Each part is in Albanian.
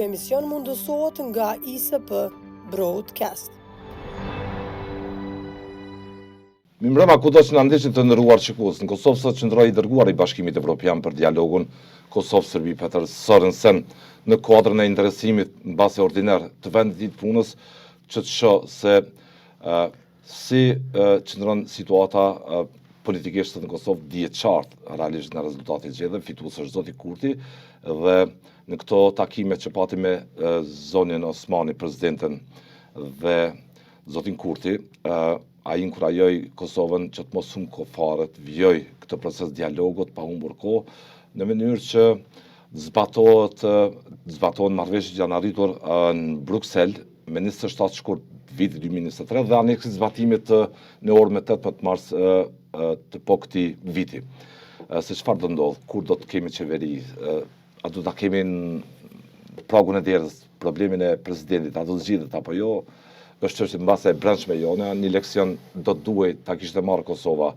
emision mundësohet nga ISP Broadcast. Mirëmbrëma, kudo që na ndiqni të nderuar shikues, në Kosovë sot qëndroi i dërguari i Bashkimit Evropian për dialogun Kosovë-Serbi Petar Sorensen në kuadrën e interesimit mbase ordiner të vendit të punës që të shoh se si qëndron situata politikisht në Kosovë dihet qartë realisht nga rezultati i zgjedhjeve, fitues është zoti Kurti dhe në këto takime që pati me zonin Osmani, presidentin dhe zotin Kurti, ai inkurajoi Kosovën që të mos humbë fare, të vijoj këtë proces dialogut pa humbur kohë në mënyrë që zbatohen marrëveshjet që janë arritur në Bruksel me 27 shkurt viti 2023 dhe aneksi zbatimit në orën 18 mars të po këtij viti. Se çfarë do ndodh, kur do të kemi qeveri, a do ta kemi në pragun e derës problemin e presidentit, a do zgjidhet apo jo, është çështje mbase e brendshme jone, një leksion do të duhej ta kishte marrë Kosova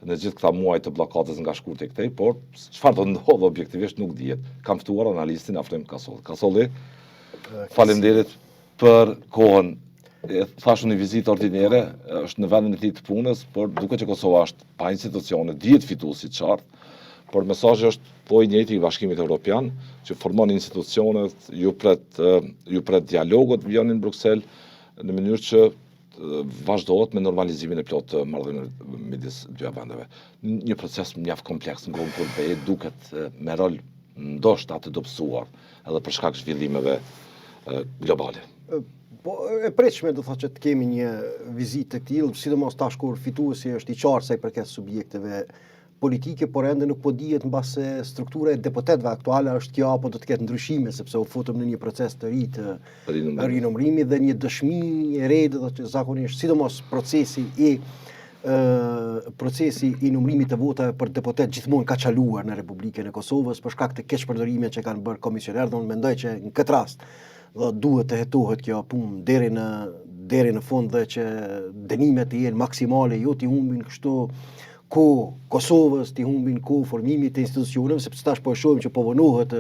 në gjithë këta muaj të bllokadës nga shkurti i këtej, por çfarë do ndodh objektivisht nuk dihet. Kam ftuar analistin Afrim Kasolli. Kasolli, faleminderit për kohën. Thash një vizitë ordinere, është në vendin e tij të punës, por duket që Kosova është pa institucione, dihet fituesi i qartë, por mesazhi është po i njëjti i Bashkimit Evropian, që formon institucionet, ju pret dialogut vjen në Bruksel në mënyrë që vazhdohet me normalizimin e plot të marrëdhënieve midis dy vendeve. Një proces mjaft kompleks në kohën kur BE duket me rol ndoshta të dobësuar edhe për shkak zhvillimeve globale. Po e pritshme do thotë që të kemi një vizitë të tillë, sidomos tash kur fituesi është i qartë sa i përket subjekteve politike, por ende nuk po dihet mbase struktura e deputetëve aktuale është kjo apo do të ketë ndryshime sepse u futëm në një proces të ri të rinumërimi dhe një dëshmi e re do të thotë zakonisht sidomos procesi i numërimit të votave për deputet gjithmonë ka çaluar në Republikën e Kosovës për shkak të keqpërdorimeve që kanë bërë komisionerët. Unë mendoj që në këtë rast duhet të hetohet kjo punë deri në fund dhe që dënimet të jenë maksimale, jo t'i humbin kështu Kosovës, t'i humbin formimit të institucioneve, sepse tash po e shohim që po vonohet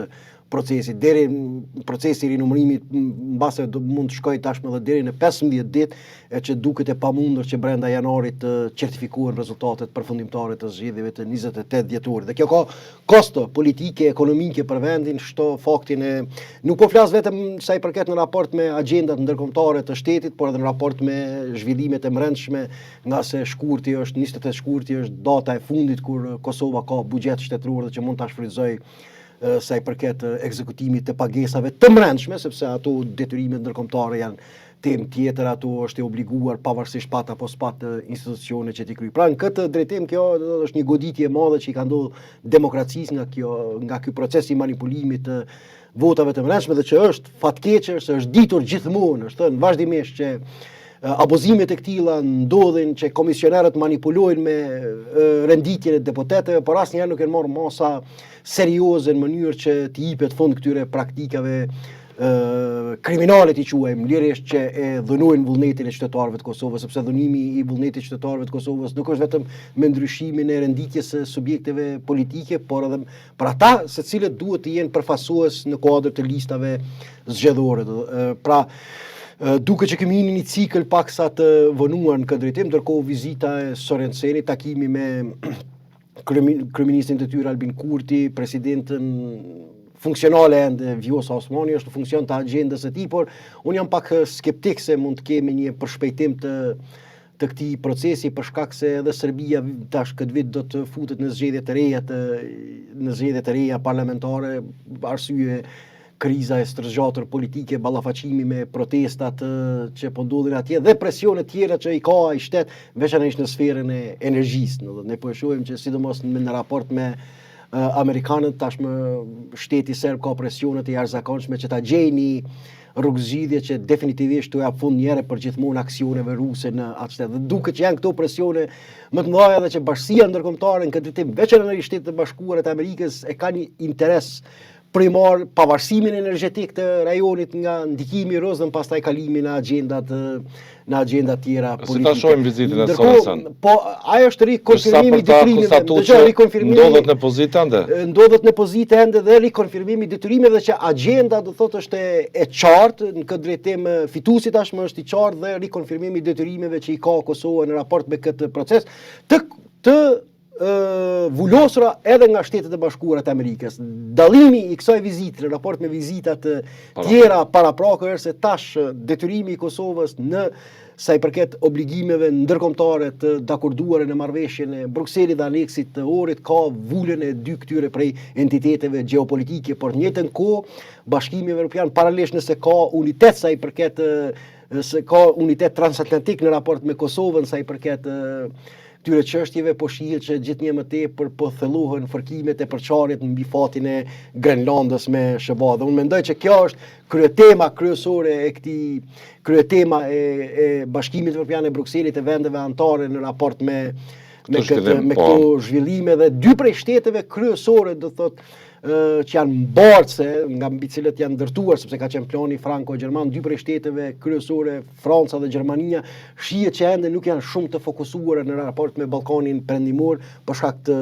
procesi deri në procesi i rinumërimit mbase do mund të shkojë tashmë edhe deri në 15 ditë, e që duket e pamundur që brenda janarit të certifikohen rezultatet përfundimtare të zgjedhjeve të 28 dhjetorit. Dhe kjo ka kosto politike, ekonomike për vendin, shto faktin e nuk po flas vetëm sa i përket në raport me agjendat ndërkombëtare të shtetit, por edhe në raport me zhvillimet e brendshme, nga se shkurti është 28 shkurti është data e fundit kur Kosova ka buxhet shtetëror dhe që mund ta shfrytëzojë sa i përket ekzekutimit të pagesave të brendshme, sepse ato detyrimet ndërkombëtare janë temë tjetër, ato është e obliguar pavarësisht pat apo s'pat institucione që t'i kryej. Pra në këtë drejtim kjo është një goditje e madhe që i ka ndodhur demokracisë nga ky proces i manipulimit të votave të brendshme dhe që është fatkeqe, është ditur gjithmonë, është thënë vazhdimisht që abuzimet e këtilla ndodhin që komisionerët manipulojnë me renditjen e deputetëve, por asnjëherë nuk e marrë masa serioze në mënyrë që t'i jepet fund këtyre praktikave kriminale t'i quajmë, lirisht që e dhënojnë vullnetin e qytetarëve të Kosovës, sepse dhënimi i vullnetit të qytetarëve të Kosovës nuk është vetëm me ndryshimin e renditjes së subjekteve politike, por edhe për ata se cilët duhet të jenë përfaqësues në kuadër të listave zgjedhore. Pra duke që kemi një cikël paksa të vonuar në këtë drejtim, ndërkohë vizita e Sorensenit, takimi me kryeministrin e tyre Albin Kurti, presidentin funksionale ende Vjosa Osmani është në funksion të agjendës së tij, por unë jam pak skeptik se mund të kemi një përshpejtim të këtij procesi për shkak se edhe Serbia tash këtë vit do të futet në zgjedhje të reja parlamentare, arsye kriza e stërgjatur politike, ballafaqimi me protestat që po ndodhin atje dhe presione tjera që i ka ai shtet, veçanërisht në sferën e energjisë. Ne po e shohim që sidomos në raport me amerikanët tashmë shteti serb ka presione të jashtëzakonshme që ta gjejë një rrugëzgjidhje që definitivisht të jap fund një herë për gjithmonë aksioneve ruse në atë shtet. Dhe duket që janë këto presione më të mëdha edhe që bashkia ndërkombëtare në këtë tim, veçanërisht Shtetet e Bashkuara të Amerikës e ka një interes primar pavarësimin energjetik të rajonit nga ndikimi i rrezën, pastaj kalimi në agjendat tjera politike. Si ta shohim vizitën e Sorensen? Po ajo është rikonfirmimi i detyrimeve. Ndodhet në pozitë ende? Ndodhet në pozitë ende dhe rikonfirmimi i detyrimeve që agjenda do thotë është e qartë në këtë drejtim, fituesi tashmë është i qartë dhe rikonfirmimi i detyrimeve që i ka Kosova në raport me këtë proces të vullosura edhe nga Shtetet e Bashkuara të Amerikës. Dallimi i kësaj vizite në raport me vizitat tjera paraprakë është se tash detyrimi i Kosovës në sa i përket obligimeve ndërkombëtare të dakorduara në marrëveshjen e Brukselit dhe aneksit të Ohrit ka vulën e dy këtyre prej entiteteve gjeopolitike, por në njëjtën kohë Bashkimi Evropian paralelisht nëse ka unitet sa i përket se ka unitet transatlantik në raport me Kosovën sa i përket këtyre çështjeve, po shihet që gjithnjë më tepër po thellohen fërkimet e përçarjet mbi fatin e Grenlandës me SBA. Dhe unë mendoj që kjo është kryetema kryesore e kryetema e Bashkimit Evropian e Brukselit e vendeve anëtare në raport me këto zhvillime dhe dy prej shteteve kryesore do thotë që janë mbartëse nga mbi cilët janë ndërtuar sepse ka qenë plani franko-gjerman, dy prej shteteve kryesore, Franca dhe Gjermania, shihet që ende nuk janë shumë të fokusuara në raport me Ballkanin Perëndimor për shkak të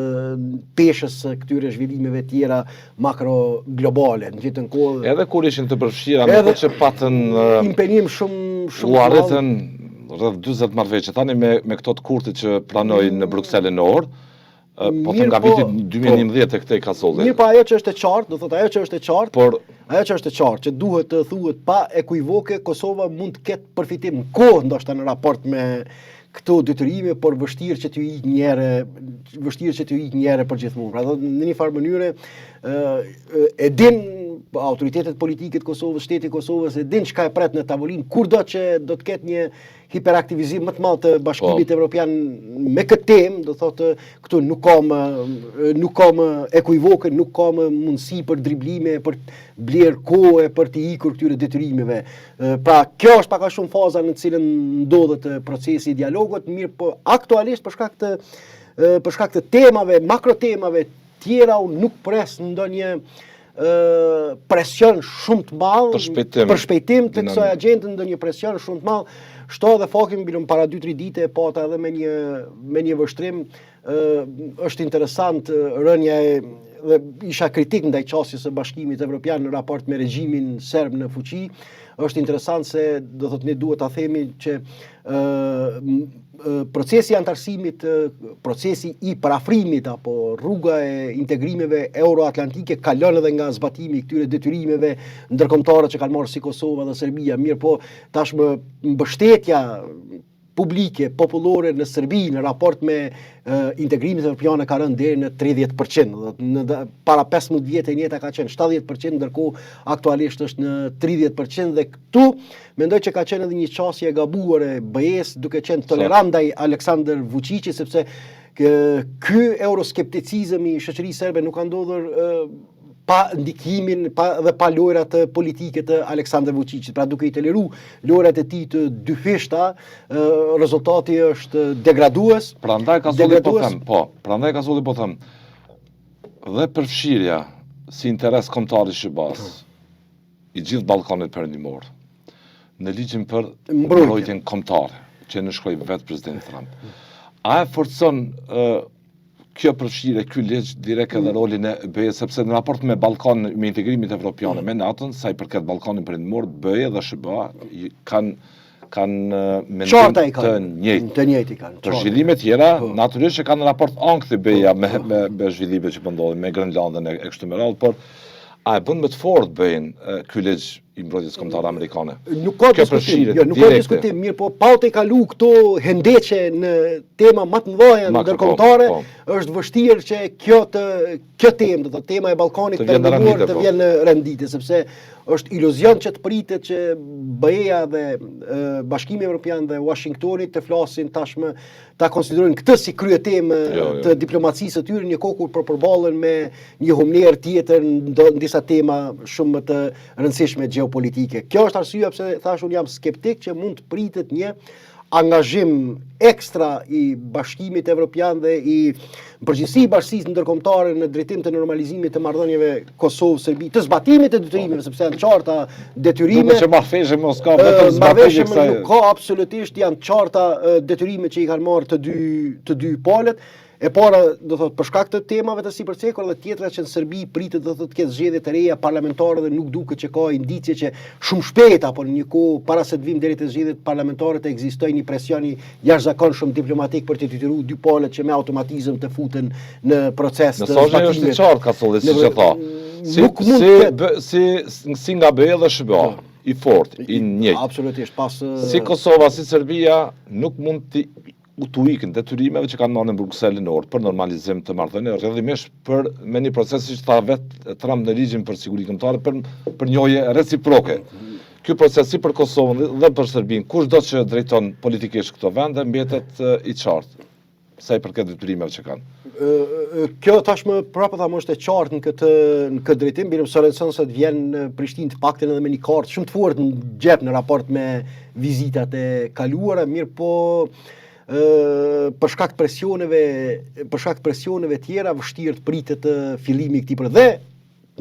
peshës së këtyre zhvillimeve tjera makro-globale. Në gjithë kohë edhe kur ishin të përfshira, me që patën impenim shumë u arritën rreth 40 marrëveshje tani me këto të kurtit që pranojnë në Bruksel në orë. Po të nga viti 2011 e këtej ka solli. Mirë, pa ajo që është e qartë, do thotë ajo që është e qartë, ajo që është e qartë, që duhet të thuhet pa ekuivoke, Kosova mund të ketë përfitim në kohë ndoshta në raport me këto detyrime, por vështirë që t'ju ik një herë përgjithmonë. Pra thotë në një farë mënyre e din autoritetet politike të Kosovës, shteti i Kosovës e din çka e pret në tavolinë, kurdo që do të ketë një hiperaktivizim më të madh të Bashkimit Evropian me këtë temë, do thotë këtu nuk kam ekuivoke, nuk kam mundësi për driblime, për bler kohë, për të ikur këtyre detyrimeve. Pra kjo është pak a shumë faza në të cilën ndodhet procesi i dialogut, mirë po aktualisht për shkak të temave, makrotemave tjera unë nuk pres ndonjë presion shumë të madh për shpejtim të kësaj agjende, ndonjë presion shumë të madh. Shto dhe fakim bilum para 2-3 dite e pata edhe me një vështrim, është interesant rënja dhe isha kritik ndaj qasjes së Bashkimit Evropian në raport me regjimin serb në fuqi. Është interesant se do thotë ne duhet ta themi që procesi i antarësimit, procesi i parafrimit apo rruga e integrimeve euroatlantike kalon edhe nga zbatimi i këtyre detyrimeve ndërkombëtare që kanë marrë si Kosova dhe Serbia. Mirë po tashmë mbështetja publike, popullore në Serbi në raport me integrimin evropian ka rënë deri në 30%. Para 15 vjetë e njëjta ka qenë 70%, ndërkohë aktualisht është në 30% dhe këtu mendoj që ka qenë edhe një qasje e gabuar e BE-s duke qenë tolerant ndaj Aleksandar Vučićit, sepse ky euroskepticizëm i shoqërisë serbe nuk ka ndodhur pa ndikimin dhe pa lojrat politike të Aleksandar Vučićit. Pra duke i toleru lojrat e tij të dyfishta, rezultati është degradues. Prandaj ka solli po them. Dhe përfshirja si interes kombëtar i SBA-s i gjithë Ballkanit Perëndimor në ligjin për mbrojtjen kombëtare që në shkroi vetë presidenti Trump. A e forcon kjo përfshirje, ky ligj direkt edhe rolin e BE-s, sepse në raport me Ballkanin, me integrimit evropian me NATO-n, sa i përket Ballkanit Perëndimor, BE dhe SBA kanë mendim të njëjtë. Për zhvillime tjera, natyrisht që kanë raport ankthi BE-ja me zhvillime që po ndodhin me Grenlandën e kështu me radhë, por a e bën më të fortë BE-n ky ligj i mbrojtjes kombëtare amerikane? Nuk ka diskutim, mirë po pa të kalu këto hendeqe në tema më të mëdha ndërkombëtare, është vështirë që kjo temë, tema e Ballkanit Perëndimor të vjen në renditje, sepse është iluzion që të pritet që BE-ja dhe Bashkimi Evropian dhe Washingtoni të flasin tashmë, ta konsiderojnë këtë si kryetemë të diplomacisë së tyre, një kohë kur përballen me një humner tjetër në disa tema shumë të rëndësishme gjeopolitike. Kjo është arsyeja pse thash unë jam skeptik që mund të pritet një angazhim ekstra i Bashkimit Evropian dhe i përgjithësi i bashkësisë ndërkombëtare në drejtim të normalizimit të marrëdhënieve Kosovë-Serbi, të zbatimit të detyrimeve, sepse janë qarta detyrime. Duke që marrëveshje mos ka vetëm zbatimi kësaj. Nuk ka absolutisht, janë qarta detyrime që i kanë marrë të dy palët. E para, do thot, për shkak të temave të sipërcekur dhe tjetra që në Serbi pritet do thot ketë zgjedhje të reja parlamentare dhe nuk duket që ka indicje që shumë shpejt apo në një kohë para se të vim deri te zgjedhjet parlamentare të ekzistojë një presion i jashtëzakonshëm diplomatik për të detyruar dy palët që me automatizëm të futen në proces të zbatimit. Mesazhi është i qartë Kasolli, siç e tha. Si nga BE dhe SBA, i fortë, i njëjtë. Absolutisht, si Kosova, si Serbia nuk mund të ikën detyrimeve që kanë marrë në Bruxelles Nord për normalizim të marrëdhënieve, rrjedhimisht me një proces që tha vetë Trump në ligjin për siguri kombëtare për njohje reciproke. Ky proces si për Kosovën dhe për Serbinë, kushdo që drejton politikisht këto vende mbetet i qartë sa i përket detyrimeve që kanë. Kjo tashmë prapë thamë është e qartë në këtë drejtim, birëm Sorenson sot vjen në Prishtinë të paktën edhe me një kartë shumë të fortë në xhep në raport me vizitat e kaluara, mirë po për shkak presioneve tjera vështirë të pritet fillimi i këtij procesi. Dhe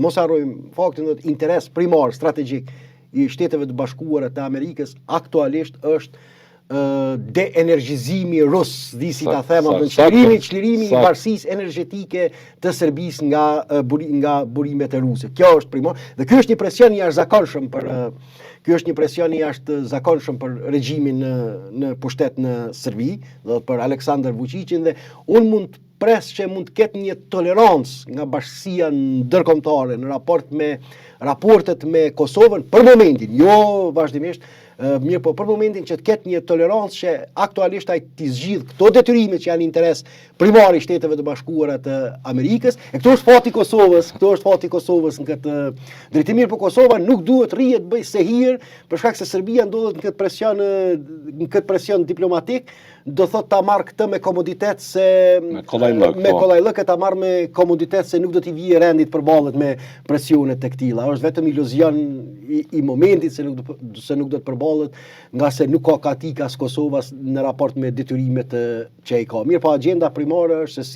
mos harrojmë faktin se interes primar strategjik i Shteteve të Bashkuara të Amerikës aktualisht është de-energjizimi rus, si ta them, çlirimi i varësisë energjetike të Serbisë nga burimet e ruse. Kjo është primar dhe ky është një presion i jashtëzakonshëm për regjimin në pushtet në Serbi, dhe për Aleksandar Vučićin, dhe unë mund të pres që mund të ketë një tolerancë nga bashkësia ndërkombëtare në raportet me Kosovën për momentin, jo vazhdimisht, mirë po për momentin që të ketë një tolerancë që aktualisht ai të zgjidh këto detyrime që janë interes primar i Shteteve të Bashkuara të Amerikës. E këto është fati i Kosovës në këtë drejtim. Mirë po Kosova nuk duhet rrihet bëj sehir për shkak se Serbia ndodhet në këtë presion diplomatik, do thot ta marr këtë me komoditet se me kollajlëk ta marr me komoditet se nuk do t'i vijë rendit përballet me presione të këtilla. Është vetëm iluzion i momentit se nuk do të përballet, nga se nuk ka katika as Kosovas në raport me detyrimet që ai ka. Mirë, po agjenda primare është se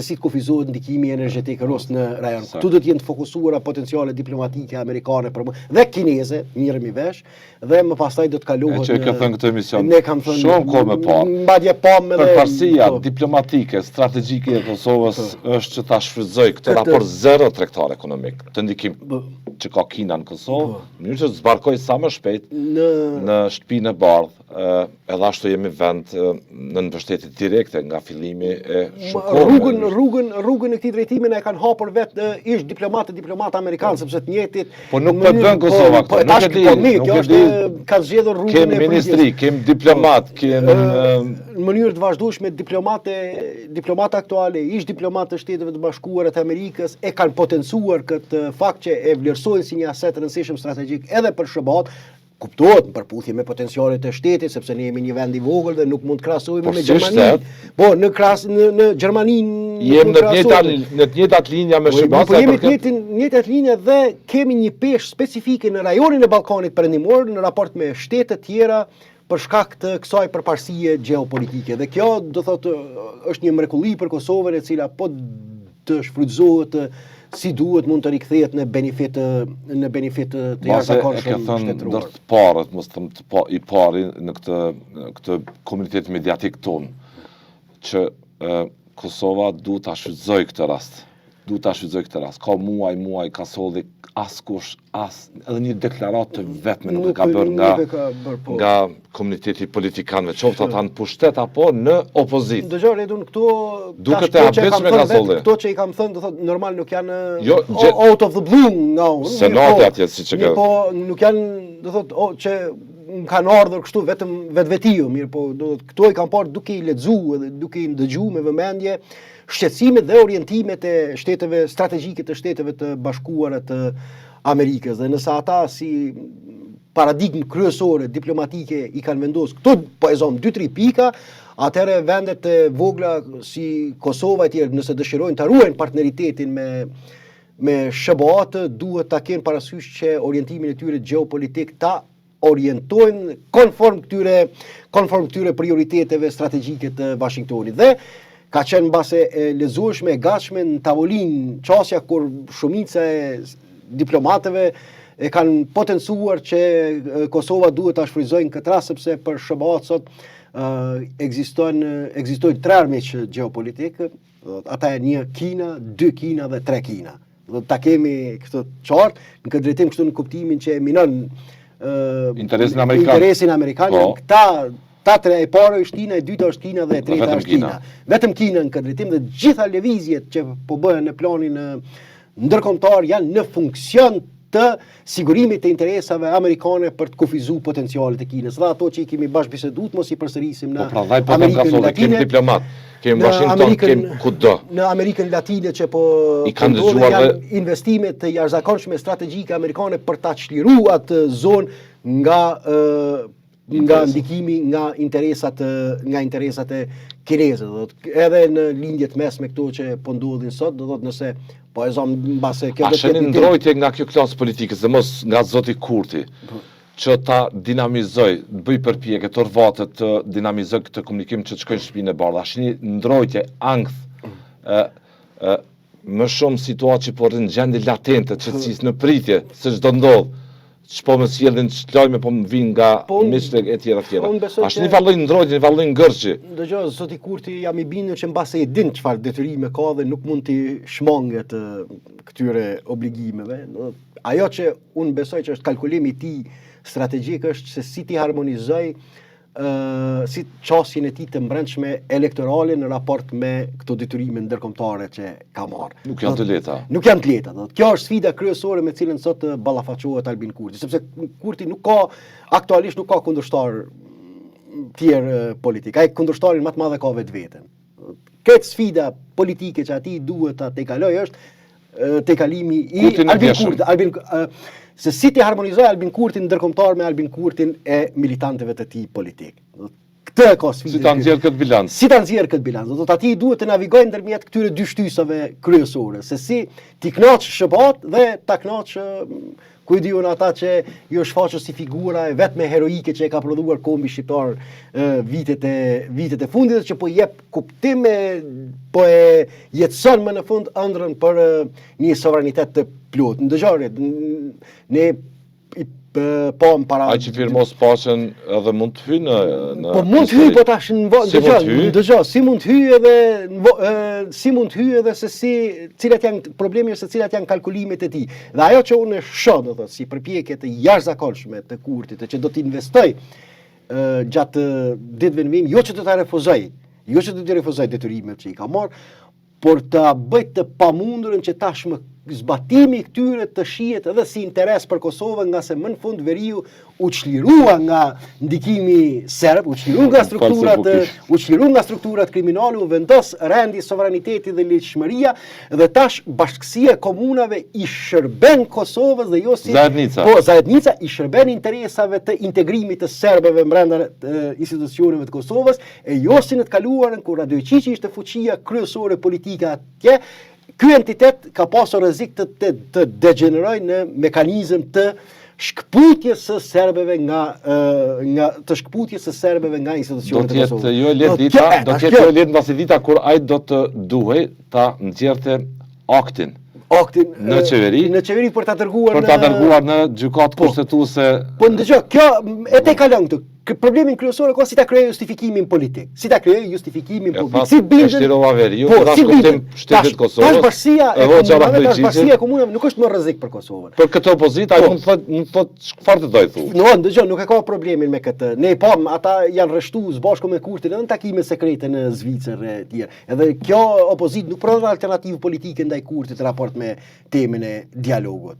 si të kufizohet ndikimi energjetik rus në rajon. Këtu do të jenë të fokusuara potenciale diplomatike amerikane dhe kineze, mirëmi vesh, dhe më pastaj do të kalohet që ka thënë këtë emision shumë kohë më parë. Mbajtje Përparësia diplomatike, strategjike e Kosovës është që ta shfrytëzoj këtë raport zero tregtar ekonomik, të ndikim që ka Kina në Kosovë, në mënyrë që të zbarkoj sa më shpejt në shtëpinë e bardhë, edhe ashtu jemi vend në mbështetje direkte nga fillimi e shumë rrugën e këtij drejtimi e kanë hapur vetë ish diplomatë amerikanë, sepse të njëjtit po nuk po bën Kosova këtë, nuk e di, ka zgjedhur rrugën kemi ministri, kemi diplomat, kemi në mënyrë të vazhdueshme diplomatë aktuale, ish diplomatë të Shteteve të Bashkuara të Amerikës e kanë potencuar këtë fakt që e vlerësojnë si një aset rëndësishëm strategjik edhe për SBA. Kuptohet në përputhje me potencialet e shtetit, sepse ne jemi një vend i vogël dhe nuk mund të krahasohemi me Gjermaninë. Po, në Gjermaninë jemi në të njëjtat linja me SBA. Po jemi në të njëjtat linja dhe kemi një peshë specifike në rajonin e Ballkanit Perëndimor në raport me shtete të tjera për shkak të kësaj përparësie gjeopolitike. Dhe kjo do thotë është një mrekulli për Kosovën e cila po të shfrytëzohet si duhet mund të rikthehet në benefit të jashtëzakonshëm shtetëror. Ndër të parët, mos them i pari në këtë komunitet mediatik ton, që Kosova duhet ta shfrytëzoj këtë rast. Ka muaj ka solli askush edhe një deklaratë të vetme nuk e ka bërë nga komuniteti politikanëve, qoftë ata në pushtet apo në opozitë. Dëgjoj Redun, duket e habitshme ka solli. Këto që i kam thënë, do thotë normal nuk janë out of the blue nga unë. Senati atje siç e ka. Po nuk janë, do thotë që më kanë ardhur kështu vetëm vetvetiu, mirë po do thotë këto i kam parë duke i lexuar dhe duke i ndëgjuar me vëmendje shqetësimet dhe orientimet e shteteve strategjike të Shteteve të Bashkuara të Amerikës, dhe nëse ata si paradigmë kryesore diplomatike i kanë vendosur këto, po e zon 2-3 pika, atëherë vendet e vogla si Kosova e tjerë, nëse dëshirojnë ta ruajnë partneritetin me SBA, duhet ta kenë parasysh që orientimin e tyre gjeopolitik ta orientojnë konform këtyre prioriteteve strategjike të Washingtonit. Dhe ka qenë mbase e lezueshme, e gatshme në tavolinë qasja kur shumica e diplomatëve e kanë potencuar që Kosova duhet ta shfrytëzojnë këtë rast, sepse për SBA sot ekzistojnë 3 armiq gjeopolitik, ata e 1 Kina, 2 Kina dhe 3 Kina. Do ta kemi këtë qartë në këtë drejtim, kështu në kuptimin që e minon interesin amerikan. Ta tre, e para është Kina, e dyta është Kina dhe e treta është Kina. Vetëm Kina në këtë drejtim, dhe gjitha lëvizjet që po bëhen në planin ndërkombëtar janë në funksion të sigurimit të interesave amerikane për të kufizuar potencialet e Kinës. Dhe ato që i kemi bashkëbiseduar, mos i përsërisim në Amerikën Latine. Kemi diplomat, kemi Washington, kemi kudo. Në Amerikën Latine që po i kanë dëgjuar janë investime të jashtëzakonshme strategjike amerikane për ta çliruar atë zonë nga ndikimi nga interesat e kineze. Edhe në lindjet mesme këto që po ndodhin sot, do thotë nëse po e zon mbase kjo do të jetë ndrojtje nga kjo klasë politikës dhe mos nga zoti Kurti që ta dinamizoj, të bëj përpjekje të rvatë të dinamizoj këtë komunikim që të shkojnë në shtëpinë e bardhë. Ashini ndrojtje angth më shumë situatë që po rrin gjendje latente që në pritje se çdo ndodh. Ç'po më sjellin ç'lajme po më vijnë nga miqtë e tjera. Ashtu një vallë ndrojtje, një vallë ngërçi. Dëgjoj, zoti Kurti jam i bindur që mbase e din çfarë detyrime ka dhe nuk mund t'i shmanget këtyre obligimeve. Ajo që unë besoj që është kalkulimi i tij strategjik është se si ti harmonizoj si qasjen e tij të brendshme elektorale në raport me këto detyrime ndërkombëtare që ka marrë. Nuk janë të lehta. Nuk janë të lehta. Kjo është sfida kryesore me cilën sot ballafaqohet Albin Kurti, sepse Kurti aktualisht nuk ka kundërshtar tjerë politik. Ai kundërshtarin më të madh ka vetveten. Këtë sfida politike që ati duhet ta tejkaloj është tejkalimi i Albin Kurti. Se si ti harmonizoj Albin Kurtin ndërkombëtar me Albin Kurtin e militantëve të tij politik. Këtë ka sfidë. Si ta nxjerr këtë bilanc? Si ta nxjerr këtë bilanc? Do të ati duhet të navigojë ndërmjet këtyre dy shtysave kryesore, se si ti kënaq SBA-t dhe ta kënaq ku i diun ata që jo shfaqet si figura e vetme heroike që e ka prodhuar kombi shqiptar vitet e fundit, që po jep kuptim po e jetëson më në fund ëndrrën për një sovranitet të plot. Ndëgjore, ne po më para... Ai që firmos paqen edhe mund të hyjë në... Po mund të hyjë, po tash ndëgjoj, si mund të hyjë edhe se cilat janë problemi ose cilat janë kalkulimet e tij. Dhe ajo që unë shoh, do thotë, si përpjekje të jashtëzakonshme të Kurtit, që do të investoj gjatë ditëve në vim, jo që të të refuzoj detyrimet që i ka marrë, por të bëj të pamundurën që tashmë zbatimi këtyre të shihet edhe si interes për Kosovën, nga se më në fund veriu u çlirua nga ndikimi serb, u çlirua nga strukturat kriminale, u vendos rendi sovraniteti dhe ligjshmëria, dhe tash bashkësia e komunave i shërben Kosovës dhe jo si Zajednica i shërben interesave të integrimit të serbëve brenda institucioneve të Kosovës, e jo si në të kaluarën kur Radojqiqi ishte fuqia kryesore politike atje. Ky entitet ka pasur rrezik të degenerojë në mekanizëm të shkputjes së serbëve nga institucionet e Kosovës. Do të jetë jo lehtë mbasi dita kur ai do të duhej ta nxjerrte aktin në qeveri për ta dërguar në gjykatë kushtetuese. Po ndëgjoj, kjo e tejkalon këtë. Problemin kryesor ka si ta krijojë justifikimin politik. Si Si bindet veriu, tash kuptim shtetit Kosovës. Bashkësia e komunave nuk është më rrezik për Kosovën. Për këtë opozitë ai mund të thotë çfarë të doj thu. Ndëgjoj, nuk e ka problemin me këtë. Ne ata janë rreshtuar bashkë me Kurtin edhe në takime sekrete në Zvicër e tjerë. Edhe kjo opozitë nuk prodhon alternativë politike ndaj Kurtit raport me temën e dialogut.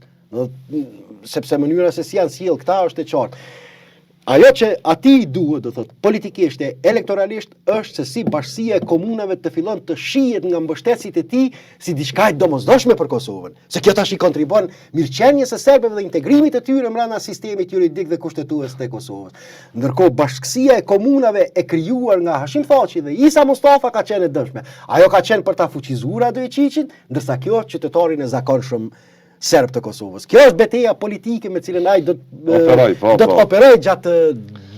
Sepse mënyra se si janë sjell këta është e qartë. Ajo që ati duhet, do thotë, politikisht e elektoralisht është se si bashkësia e komunave të fillon të shihet nga mbështetësit e tij si diçka e domosdoshme për Kosovën. Se kjo tash i kontribon mirëqenies së serbëve dhe integrimit të tyre brenda sistemit juridik dhe kushtetues të Kosovës. Ndërkohë bashkësia e komunave e krijuar nga Hashim Thaçi dhe Isa Mustafa ka qenë e dëshme. Ajo ka qenë për ta fuqizuar Radojqiqin, ndërsa kjo qytetarin e zakonshëm serb të Kosovës. Kjo është betejë politike me cilën ai do Operoj, të operoj gjatë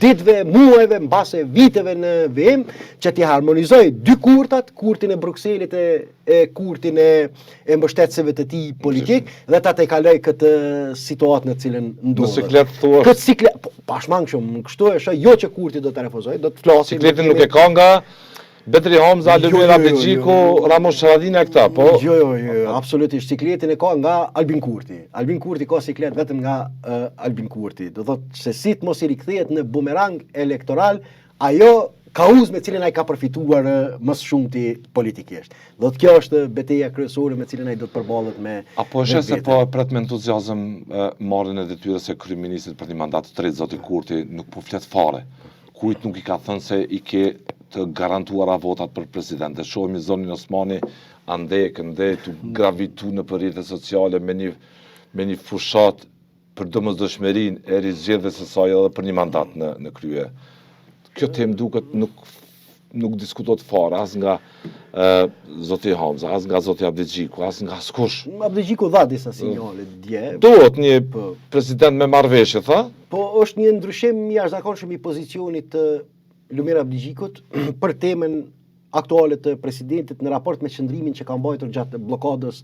ditëve, muajve, mbase viteve në VM, që t'i harmonizoj dy kurtat, kurtin e Brukselit e kurtin e mbështetësve të tij politik, dhe ta tejkaloj këtë situatë në cilën ndodhet. Në siklet thua. Këtë siklet, pashmang shumë, kështu e shoh, jo që kurti do të refuzoj, do të flasim. Sikletin nuk e ka nga Betri Hamza, Lumira Beqiku, Ramosh Haradina e këta, po? Jo, absolutisht. Sikletin e ka nga Albin Kurti. Albin Kurti ka siklet vetëm nga Albin Kurti. Do thotë se si të mos i rikthehet në bumerang elektoral, ajo kauz me cilën ai ka përfituar më së shumti politikisht. Do të kjo është betejë kryesore me cilën ai do të përballet me. Apo është se po pret me entuziazëm marrjen e detyrës së kryeministit për një mandat të tretë zoti Kurti nuk po flet fare. Kujt nuk i ka thënë se i ke të garantuara votat për president. Dhe shohim zonin Osmani ande të gravitu në për rrjetet sociale me një fushat për domosdoshmërinë e rizgjedhjes së saj edhe për një mandat në krye. Kjo temë duket nuk diskutohet fare as nga zoti Hamza, as nga zoti Abdixhiku, as nga askush. Abdixhiku dha disa sinjale dje. Duhet një president me marrëveshje, tha? Po është një ndryshim jashtëzakonshëm i pozicionit të Lumira Abdixhikut për temën aktuale të presidentit në raport me qëndrimin që ka mbajtur gjatë blokadës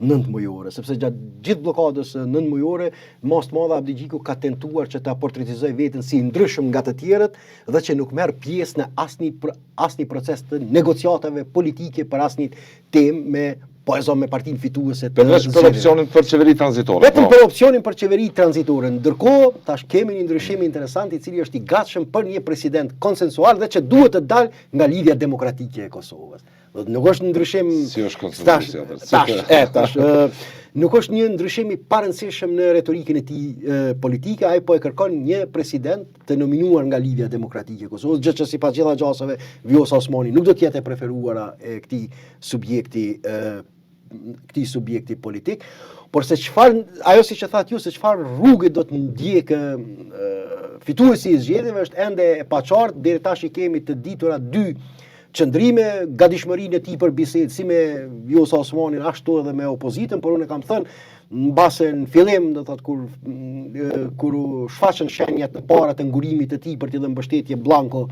9 mujore, sepse gjatë gjithë blokadës 9 mujore, mas të madhe Abdixhiku ka tentuar që ta portretizoj veten si ndryshëm nga të tjerët dhe që nuk merr pjesë në asnjë proces të negociatave politike për asnjë temë me partinë fituese të vetëm për opsionin për qeveri tranzitore. Vetëm për opsionin për qeveri tranzitore. Ndërkohë, tash kemi një ndryshim interesant i cili është i gatshëm për një president konsensual dhe që duhet të dalë nga lidhja demokratike e Kosovës. Nuk është ndryshim si është konsensual. Nuk është një ndryshim i parëndësishëm në retorikën e tij politike, ai po e kërkon një president të nominuar nga lidhja demokratike e Kosovës, gjë që sipas gjitha gjasave Vjosa Osmani nuk do të jetë e preferuara e këtij subjekti politik, por se ajo siç e thatë ju, se çfarë rrugë do të ndjekë fituesi i zgjedhjeve është ende e paqartë. Deri tash i kemi të ditura dy qëndrime, gatishmërinë e tij për bisedë si me Vjosa Osmanin ashtu edhe me opozitën, por unë kam thënë mbase në fillim, do thotë kur u shfaqën shenjat e para të ngurimit të tij për të dhënë mbështetje blanko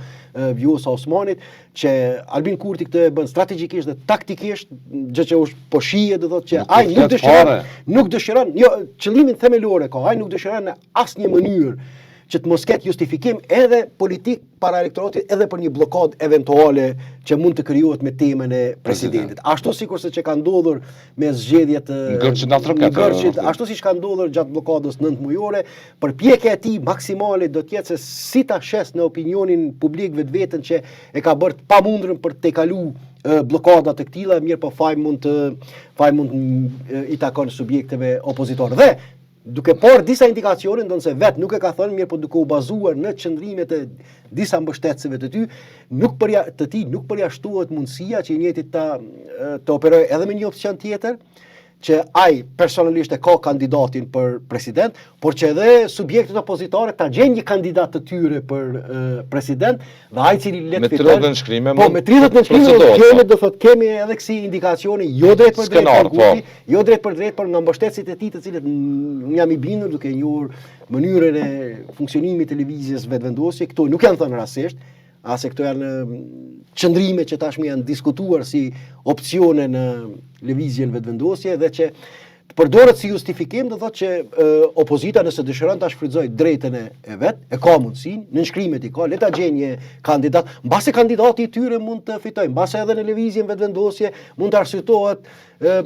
Vjosa Osmanit, që Albin Kurti këtë e bën strategjikisht dhe taktikisht, gjë që është po shihet, do thotë që ai nuk dëshiron, jo, qëllimin themelor e ka, ai nuk dëshiron në asnjë mënyrë që të mos ketë justifikim edhe politik para elektoratit edhe për një blokadë eventuale që mund të krijohet me temën e presidentit. Ashtu sikurse që ka ndodhur me zgjedhjet Gërçit, ashtu siç ka ndodhur gjatë blokadës 9 mujore, përpjekja e tij maksimale do të jetë se si ta shes në opinionin publik vetveten që e ka bërë të pamundurën për të tejkaluar blokada të këtilla, mirë po faj mund i takon subjekteve opozitore. Dhe duke por disa indikacione, ndonse vetë nuk e ka thënë, mirë po duke u bazuar në qëndrimet e disa mbështetësve të tij, nuk përjashtohet mundësia që i njëjti të operojë edhe me një opsion tjetër, që ai personalisht e ka kandidatin për president, por që edhe subjektet opozitare ta gjejnë një kandidat të tyre për president, dhe ai cili let fiton. Me 30 nënshkrime. Po me 30 nënshkrime kemi edhe kësi indikacione jo drejt për drejt, jo drejt për drejt, por nga mbështetësit e tij, të cilët jam i bindur duke njohur mënyrën e funksionimit të lëvizjes vetvendosje, këto nuk janë thënë rastësisht, ase këto janë qëndrime që tashmë janë diskutuar si opsione në lëvizjen vetvendosje dhe që të përdoret si justifikim, do thotë që opozita nëse dëshiron ta shfrytëzojë drejtën e vet, e ka mundësinë, në nënshkrimet i ka, le ta gjejë një kandidat, mbase kandidati i tyre mund të fitojë, mbase edhe në lëvizjen vetvendosje mund të arsyetohet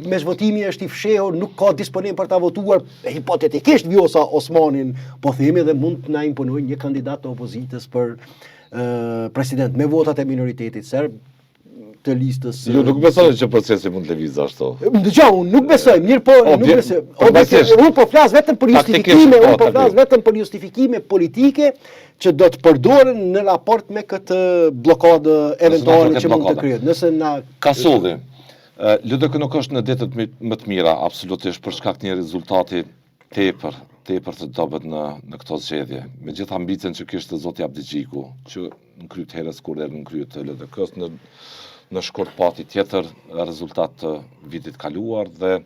me votimi është i fshehur, nuk ka disponim për ta votuar, hipotetikisht Vjosa Osmanin, po themi, dhe mund të na imponojë një kandidat të opozitës për president me votat e minoritetit serb të listës. Ju nuk besoni që procesi mund të lëvizë ashtu? Dëgjoj, unë nuk besoj, mirë po, nuk besoj. Unë po flas vetëm për justifikime, politike që do të përdoren në raport me këtë blokadë eventuale që mund të krijohet. Nëse na Kasulli, lutem që nuk është në ditët më të mira absolutisht për shkak të një rezultati tepër të dobët në këto zgjedhje. Me gjithë ambicien që kishte zoti Abdixhiku, që në kryet herës kur erdhi në kryet të LDK-s, në shkurt pati tjetër rezultat të vitit kaluar dhe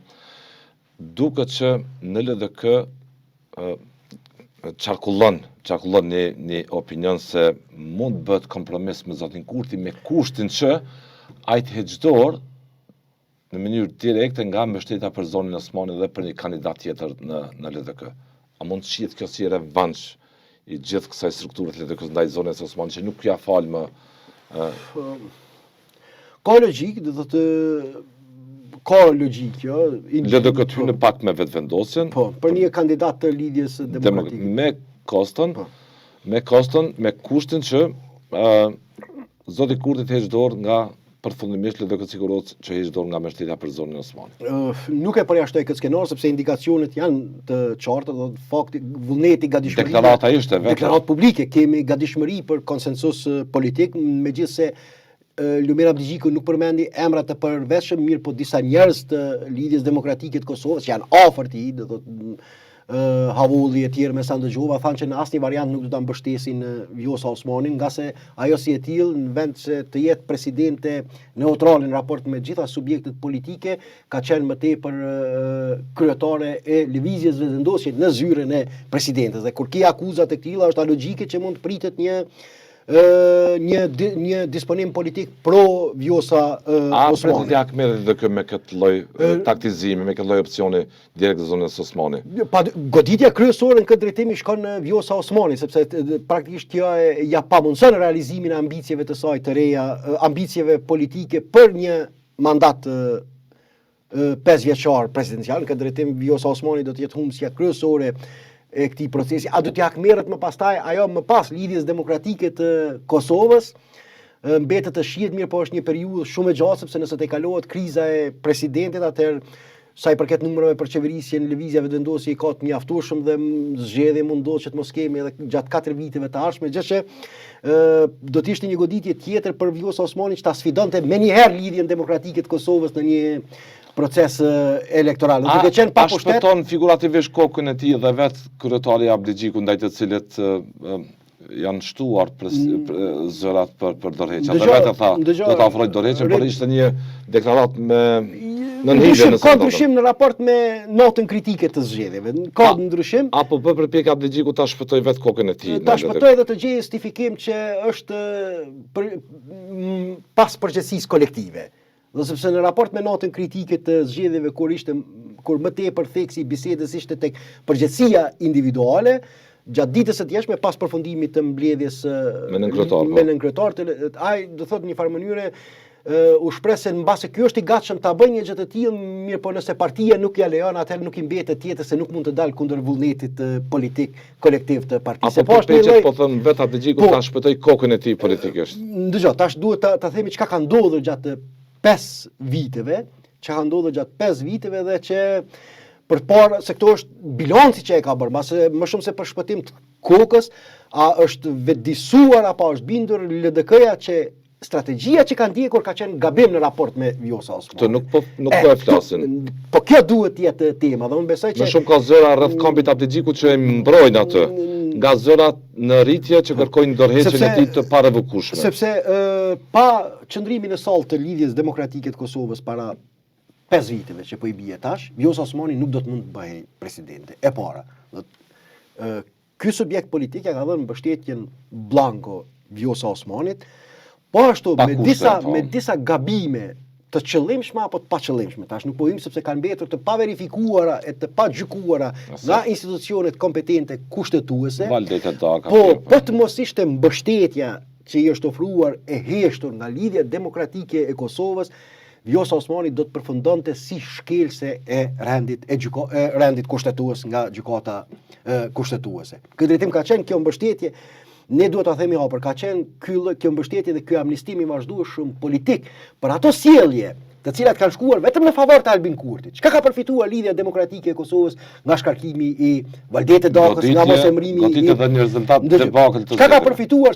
duket që në LDK qarkullon një opinion se mund bëhet kompromis me zotin Kurti me kushtin që ajt heqdor në mënyrë direkte nga mbështetja për zonën Osmani dhe për një kandidat tjetër në LDK. A mund të shihet kjo si revansh i gjithë kësaj strukturët LDK ndaj zonës Osmani që nuk ja fal më ka logjik, do të ka logjik, jo. LDK të hynë pak me vetëvendosjen. Po, për një kandidat të lidhjes demokratike. Me kushtin që zoti Kurti të heqë dorë nga përfundimisht LDK sigurohet që heqë dorë nga mbështetja për zonën Osmani. Nuk e përjashtoj këtë skenar sepse indikacionet janë të qarta, do të fakti vullneti gatishmëri. Deklarata ishte vetë. Deklaratë publike, kemi gatishmëri për konsensus politik, megjithse Lumira Abdigjiku nuk përmendi emrat të përveçshëm, mirë po disa njerëz të lidhjes demokratike të Kosovës që janë afër tij, do thotë Havulli e tjerë me sa ndëgjova, thanë që në asnjë variant nuk do ta mbështesin Vjosa Osmanin, nga se ajo si e tillë në vend se të jetë presidente neutrale në raport me gjitha subjektet politike, ka qenë më tepër kryetare e lëvizjes vetëvendosje në zyrën e presidentes. Dhe kur ki akuzat e tilla është logjike që mund të pritet një disponim politik pro Vjosa Osmani. A merret LDK me këtë lloj taktizimi, me këtë lloj opsioni direkt në zonën e Osmani? Pa goditja kryesore në këtë drejtim i shkon në Vjosa Osmani, sepse praktikisht kjo ja pamundson realizimin e ambicieve të saj të reja, ambicieve politike për një mandat 5 vjeçar presidencial. Në këtë drejtim Vjosa Osmani do të jetë humbësja kryesore e këtij procesi. A do t'ja merret më pastaj ajo më pas lidhjes demokratike të Kosovës? Mbetet të shihet, mirë, po është një periudhë shumë e gjatë sepse nëse të kalohet kriza e presidentit, atëherë sa i përket numrave për qeverisje në lëvizja vetëvendosje i ka të mjaftueshëm dhe zgjedhje mund ndodhë që të mos kemi edhe gjatë 4 viteve të ardhshme, gjë që do të ishte një goditje tjetër për Vjosa Osmani që ta sfidonte menjëherë lidhjen demokratike të Kosovës në një proces elektoral. A shpëton figurativisht kokën e tij dhe vetë kryetari Abdigjiku ndaj të cilët janë shtuar zërat për dorëheqja. Dhe vetë tha do të afroj dorëheqjen, por ishte një deklaratë me ka ndryshim në raport me notën kritike të zgjedhjeve. Ka ndryshim. Apo përpjek Abdigjiku ta shpëtoj vetë kokën e tij. Ta shpëtoj dhe të gjejë justifikim që është pas përgjegjësisë kolektive. Dhe sepse në raport me notën kritike të zgjedhjeve kur më tepër theksi i bisedës ishte tek përgjegjësia individuale, gjatë ditës së djeshme pas përfundimit të mbledhjes me nënkretar, ai do thotë në një farë mënyre u shpreh se mbase ky është i gatshëm ta bëjë një gjë të tillë, mirë po nëse partia nuk ja lejon, atëherë nuk i mbetet tjetër se nuk mund të dalë kundër vullnetit politik kolektiv të partisë. Apo po thon vetë Abdigjiku ta shpëtoj kokën e tij politikisht. Dëgjoj, tash duhet ta themi çka ka ndodhur gjatë 5 viteve, që ka ndodhur gjatë 5 viteve dhe që përpara se këto është bilanci që e ka bërë, më shumë se për shpëtim të kokës, a është vetëdijsuar apo është bindur LDK-ja që strategjia që ka ndjekur ka qenë gabim në raport me Vjosa Osmani. Këtë nuk po e flasin. Po kjo duhet të jetë tema, dhe unë besoj që më shumë ka zëra rreth kampit Abdigjikut që e mbrojnë atë. Nga zërat në rritje që kërkojnë dorëheqjen e tij të parevokueshme. Sepse pa qëndrimin e sallë të lidhjes demokratike të Kosovës para 5 viteve që po i bie tash, Vjosa Osmani nuk do të mund të bëhej presidente. E para, ky subjekt politik ja ka dhënë mbështetjen blanko Vjosa Osmanit, po ashtu me disa gabime të qëllimshme apo të paqëllimshme. Tash nuk po them sepse kanë mbetur të paverifikuara e të pagjykuara nga institucionet kompetente kushtetuese. Po të mos ishte mbështetja që i është ofruar e heshtur nga lidhja demokratike e Kosovës, Vjosa Osmani do të përfundonte si shkelëse e rendit kushtetues nga gjykata kushtetuese. Këtë drejtim ka qenë kjo mbështetje, ne duhet ta themi hapër, ka qenë kjo mbështetje dhe ky amnistim i vazhdueshëm politik për ato sjellje të cilat kanë shkuar vetëm në favor të Albin Kurtit. Çka ka përfituar lidhja demokratike e Kosovës nga shkarkimi i Valdete Dakës, nga mosemrimi Çka ka përfituar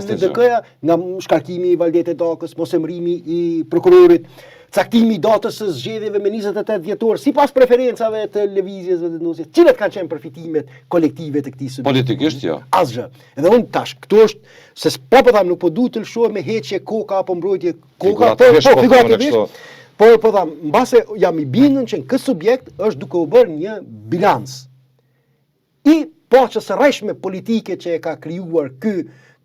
LDK-ja nga shkarkimi i Valdete Dakës, mosemrimi i prokurorit, caktimi i datës së zgjedhjeve me 28 dhjetor sipas preferencave të lëvizjes vetëvendosje. Cilat kanë qenë përfitimet kolektive të këtij subjekti? Politikisht jo. Asgjë. Edhe unë tash këtu është se po tham nuk po duhet të lëshohem me heqje koka apo mbrojtje koka, po figurativisht Po tham, mbase jam I bindur që këtë subjekt është duke u bërë një bilans I poqës së rreshme politike që e ka krijuar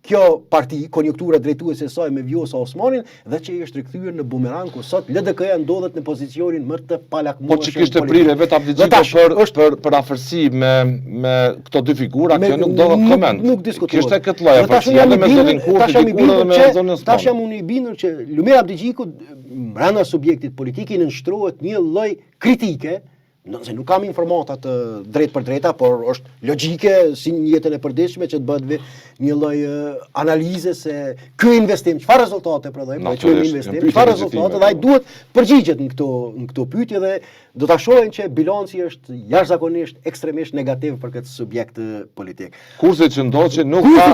kjo parti, konjunktura drejtuese e saj me Vjosa Osmanin dhe që I është rikthyer në bumerang ku sot LDK-ja ndodhet në pozicionin më të palakmueshëm. Po që kishte prirë vetë Abdixhiku për afërsi me këto dy figura, kjo nuk do të koment. Nuk diskutohet. Kishte këtë lloj afërsie edhe me zotin Kurti, edhe me zonën Osman. Tash jam unë I bindur që Lumir Abdixhiku brenda subjektit politik I nënshtrohet një lloj kritike. Nëse nuk kam informata të drejt për drejta, por është logjike si në jetën e përditshme që të bëhet një lloj analize se ky investim çfarë rezultate prodhoi, çfarë rezultate dhe ai duhet përgjigjet në këto pyetje dhe do ta shohin që bilanci është jashtëzakonisht ekstremisht negativ për këtë subjekt politik. Kurse që ndoqi nuk ka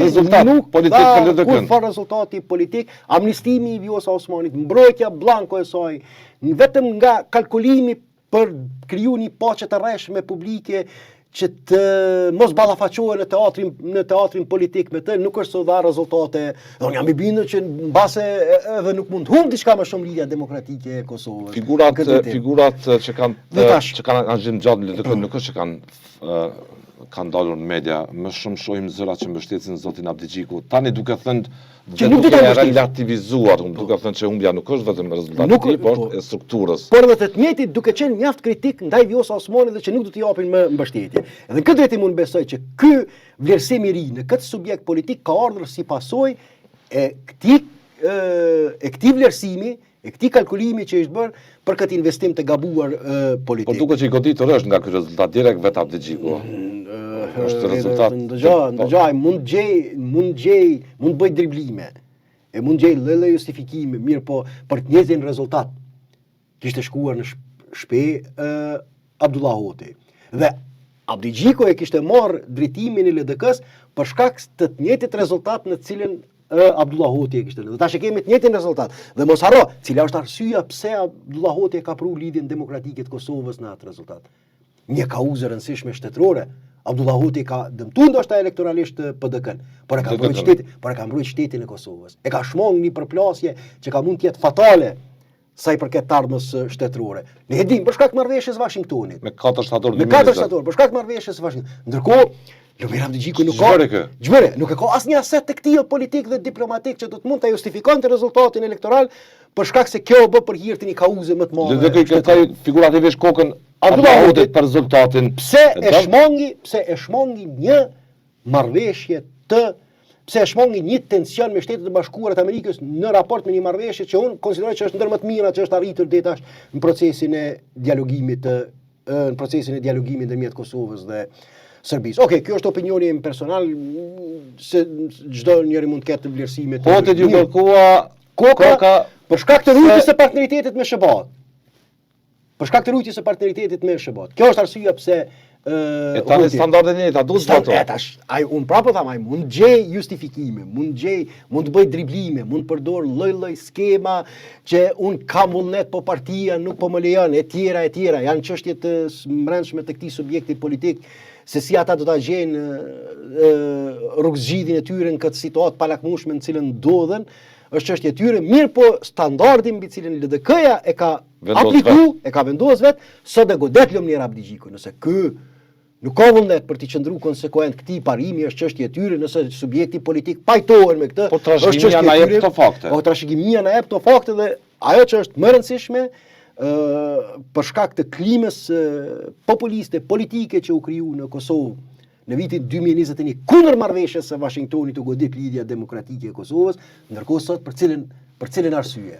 rezultat politik për LDK-n. Nuk ka rezultati politik, amnistimi I Vjosa Osmanit, mbrojtja blanko e saj, vetëm nga kalkulimi për kriju një paqe të rreshme publike që të mos ballafaqohen në teatrin politik me të, nuk është se dha rezultate. Unë jam I bindur që mbase edhe nuk mund humb diçka më shumë lidhja demokratike e Kosovës. Figurat që kanë angazhim gjatë në LDK nuk është që kanë dalur në media, më shumë shohim zëra që mbështesin zotin Abdixhiku. Tani duke thënë që nuk do ta relativizuar, duke thënë që humbja nuk është vetëm rezultati I tij, por e strukturës. Por edhe të njëjtit duke qenë mjaft kritik ndaj Vjosa Osmanit dhe që nuk do t'i japin më mbështetje. Edhe në këtë drejtim unë besoj që ky vlerësim I ri në këtë subjekt politik ka ardhur si pasojë e këtij vlerësimi, e këtij kalkulimi që është bërë për këtë investim të gabuar politik. Po duket që I goditur është nga ky rezultat direkt vetë Abdixhiku. Është rezultat. Ndëgjoj, mund bëj driblime. E mund gjej lële justifikime, mirë po për të njëjtin rezultat. Kishte shkuar në shpe Abdullah Hoti. Dhe Abdixhiku e kishte marrë drejtimin I LDK-s për shkak të njëjtit rezultat në cilën Abdullah Hoti e kishte. Dhe tash kemi të njëjtin rezultat. Dhe mos harro, cila është arsyeja pse Abdullah Hoti e ka pru lidhjen demokratike të Kosovës në atë rezultat. Një kauzë rëndësishme shtetërore. Abdullah Hoti ka dëmtuar ndoshta elektoralisht PDK-n, por e ka mbrojtur shtetin e Kosovës. E ka shmong një përplasje që ka mund të jetë fatale sa I përket të ardhmës shtetërore. Ne e dim për shkak të marrëveshjes së Washingtonit. Me 4 shtator 2020. Me 4 shtator, për shkak të marrëveshjes së Washingtonit. Ndërkohë Lumir Abdixhiku nuk nuk e ka asnjë aset tektil politik dhe diplomatik që do të mund ta justifikonte rezultatin elektoral për shkak se kjo bë për hir të një kauze më të madhe. Dhe ka figurativisht kokën Abdullah Hotit për rezultatin. Pse e shmongi një marrëveshje pse e shmongi një tension me Shtetet e Bashkuara të Amerikës në raport me një marrëveshje që unë konsideroj që është ndër më të mira që është arritur deri tash në procesin e dialogimit ndërmjet Kosovës dhe Serbisë. Okej, kjo është opinioni im personal, se çdo njeri mund të ketë vlerësime të. Po të ju kërkua koka për shkak të rrugës së partneritetit me SHBA. Për shkak të rrugës së partneritetit me SHBA. Kjo është arsyeja pse tani standardet e njëjta duhet të ato. Unë prapë tham, ai mund gjej justifikime, mund të bëj driblime, mund përdor lloj skema që un kam vullnet po partia nuk po më lejon e tjera. Janë çështje të brendshme të këtij subjekti politik, se si ata do ta gjejnë rrugëzgjidhjen e tyre në këtë situatë palakmueshme në cilën ndodhen, është çështje e tyre, mirë po standardi mbi cilin LDK-ja e ka aplikuar, e ka vendosur vet, sot e godet Lumir Abdixhiku. Nëse ky nuk ka vullnet për të qëndruar konsekuent këtij parimi, është çështje e tyre, nëse subjekti politik pajtohen me këtë, është çështje e tyre. Po trashëgimia na jep këto fakte dhe ajo që është më e rëndësishme për shkak të klimës populiste politike që u kriju në Kosovë në vitin 2021 kundër marrëveshjes së Washingtonit u godit lidhja demokratike e Kosovës, ndërkohë sot për cilën arsye.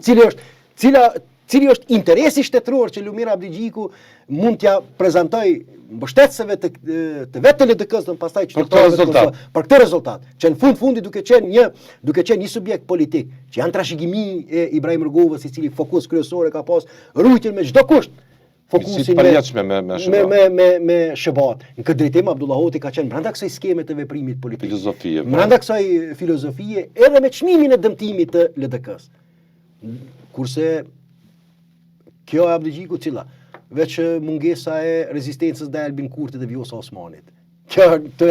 Cili është interesi shtetëror që Lumir Abdixhiku mund t'ja prezantoj mbështetësve të vetë të LDK-s dhe pastaj për këtë rezultat, që në fundit duke qenë një subjekt politik, që janë trashëgimi e Ibrahim Rugovës, I cili fokus kryesor e ka pas rujtjen me çdo kusht. Fokusin me SHBA. Në këtë drejtim Abdullah Hoti ka qenë brenda kësaj skeme të veprimit politik. Brenda kësaj filozofie edhe me çmimin e dëmtimit të LDK-s. Kurse kjo e Abdixhiku cila veç mungesa e rezistencës ndaj Albin Kurtit dhe Vjosa Osmanit. Këto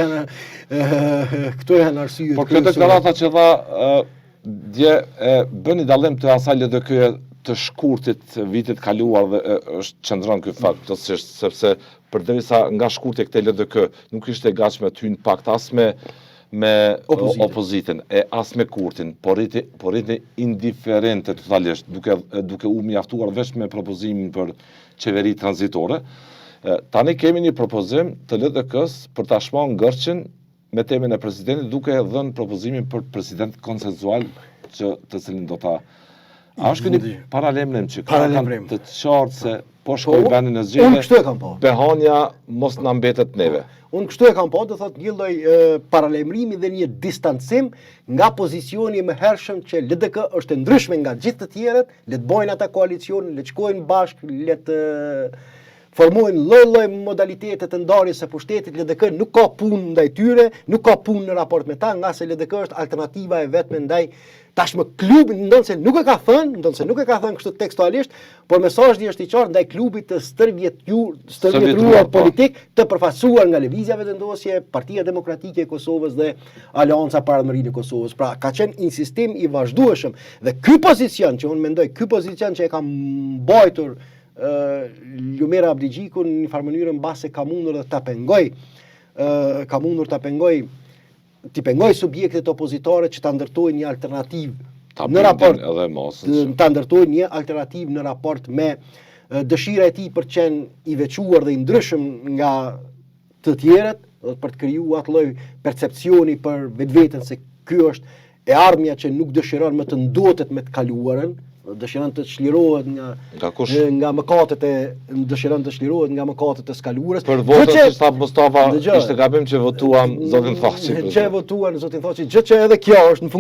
janë arsye. Po kjo deklarata që dha dje bën një dallim të asaj LDK të shkurtit vitit kaluar dhe është qëndron ky fakt plotësisht, sepse përderisa nga shkurti këtej LDK nuk ishte e gatshme të hyjnë pakt as me opozitën e as me Kurtin, por rriti indiferente totalisht, duke u mjaftuar vetëm me propozimin për qeveri tranzitore. Tani kemi një propozim të LDK-s për ta shmangë ngërçin me temën e presidentit, duke dhënë propozimin për president konsensual të cilin do ta. A është një paralemrim që ka të qartë se po shkoj vendin e zgjedhjeve. Unë kështu e kam pa. Behania mos na mbetet neve. Unë kështu e kam pa, do thotë një lloj paralemrimi dhe një distancim nga pozicioni më hershëm që LDK është e ndryshme nga gjithë të tjerët, le të bojnë ata koalicion, le të shkojnë bashkë, le të formojnë lloj-lloj modalitete të ndarjes së pushtetit. LDK nuk ka punë ndaj tyre, nuk ka punë në raport me ta, nga se LDK është alternativa e vetme ndaj tashmë klubi, ndonse nuk e ka thënë kështu tekstualisht, por mesazhi është i qartë ndaj klubit të stërvjetruar politik të përfaqësuar nga Lëvizja Vetëvendosje, Partia Demokratike e Kosovës dhe Aleanca për Ardhmërinë e Kosovës. Pra ka qenë insistim i vazhdueshëm dhe ky pozicion që unë mendoj, ky pozicion që e ka mbajtur Lumera Abdigjiku në një farë mënyrë mbase ka mundur të t'i pengoj subjektet opozitare që ta ndërtojnë një alternativë në raport, ta ndërtojnë një alternativë në raport me dëshira e tij për të qenë i veçuar dhe i ndryshëm nga të tjerët, për të krijuar atë lloj percepcioni për vetveten se ky është e ardhmja që nuk dëshiron më të ndotet me të kaluarën, dëshiron të çlirohet nga mëkatet e skaluarës. Për votën që sa Mustafa ishte gabim që votuam zotin Thaçi. Që votuan zotin Thaçi, gjë që edhe kjo është në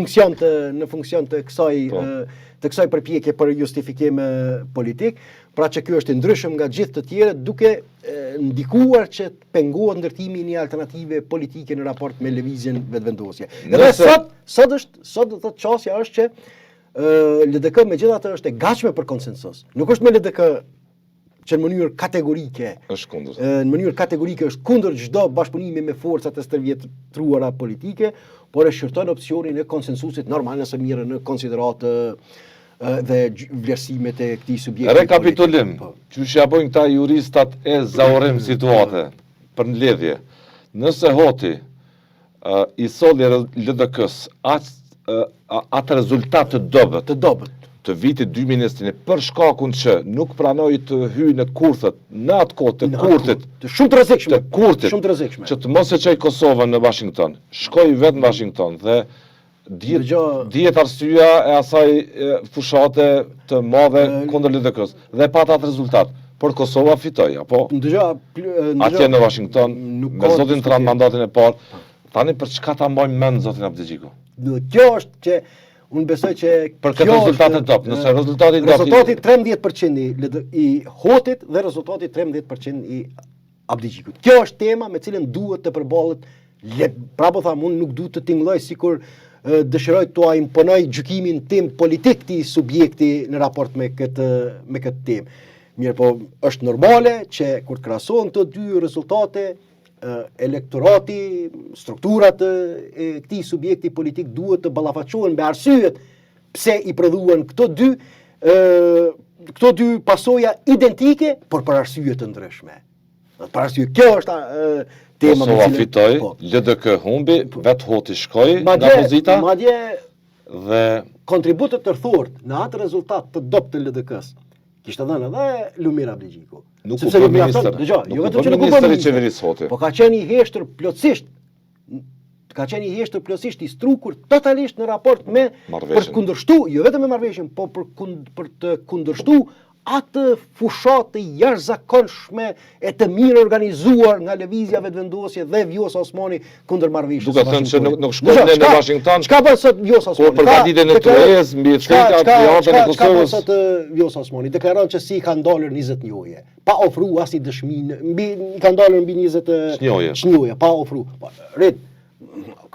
funksion të kësaj përpjekje për justifikim politik, pra që ky është i ndryshëm nga gjithë të tjerët, duke ndikuar që të pengohet ndërtimi i një alternative politike në raport me Lëvizjen Vetëvendosje. Edhe sot do të thotë çështja është që LDK megjithatë është e gatshme për konsensus. Nuk është me LDK që në mënyrë kategorike është kundër çdo bashkëpunimi me forcat e stërvjetruara politike, por e shqyrton opsionin e konsensusit normal nëse mirë në konsideratë dhe vlerësimet e këtij subjekti. Rekapitulim, çuçi ja bojnë këta juristat e zaorim situate për mbledhje. Nëse Hoti i solli LDK-s atë rezultat të dobët të vitit 2021 për shkakun që nuk pranoi të hyjë në kurthët në atë kohë të kurthit, shumë të rrezikshme, që të mos e çoj Kosovën në Washington, shkoi vetë në Washington dhe dihet arsyeja e asaj fushate të madhe kundër LDK-s dhe pata atë rezultat. Por Kosova fitoi, apo? Atje në Washington me zotin Trump mandatin e parë. Tani për çka ta mbajmë mend zotin Abdigjiku? Kjo është që unë besoj që për këtë rezultat e top, nëse rezultati 13% i Hotit dhe rezultati 13% i Abdigjikut. Kjo është tema me cilën duhet të përballet. Prapë tham, unë nuk duhet të tingëlloj sikur dëshiroj t'u imponoj gjykimin tim politik këtij subjekti në raport me këtë temë. Mirë, po është normale që kur të krahasohen këto dy rezultate, elektorati, strukturat e këtij subjekti politik duhet të ballafaqohen me arsyet pse i prodhuan këto dy pasoja identike, por për arsye të ndryshme. Për arsye, kjo është tema Kosova fitoi, LDK humbi, vet Hoti shkoi nga opozita. Madje dhe kontributet të rthort në atë rezultat të dobët të LDK-s kishte dhënë edhe Lumera Abdigjiku. Nuk u bë ministër. Jo vetëm që nuk u bë ministër i qeverisë Hoti. Po ka qenë i heshtër plotësisht i strukur totalisht në raport me për të kundërshtuar, jo vetëm me marrëveshjen, po për të kundërshtuar atë fushat të jashtëzakonshme e të mirë organizuar nga Lëvizja Vetëvendosje dhe Vjosa Osmani kundër marrëveshjes. Duke thënë se nuk shkojnë në Washington. Çka bën sot Vjosa Osmani? Por përgatitjen e TUE-s mbi çfarë teatrin e Kosovës. Çka bën sot Vjosa Osmani? Deklaron që si ka ndalur 20 njohje, pa ofru asnjë dëshmi, ka ndalur mbi 20 çnjohje, pa ofru.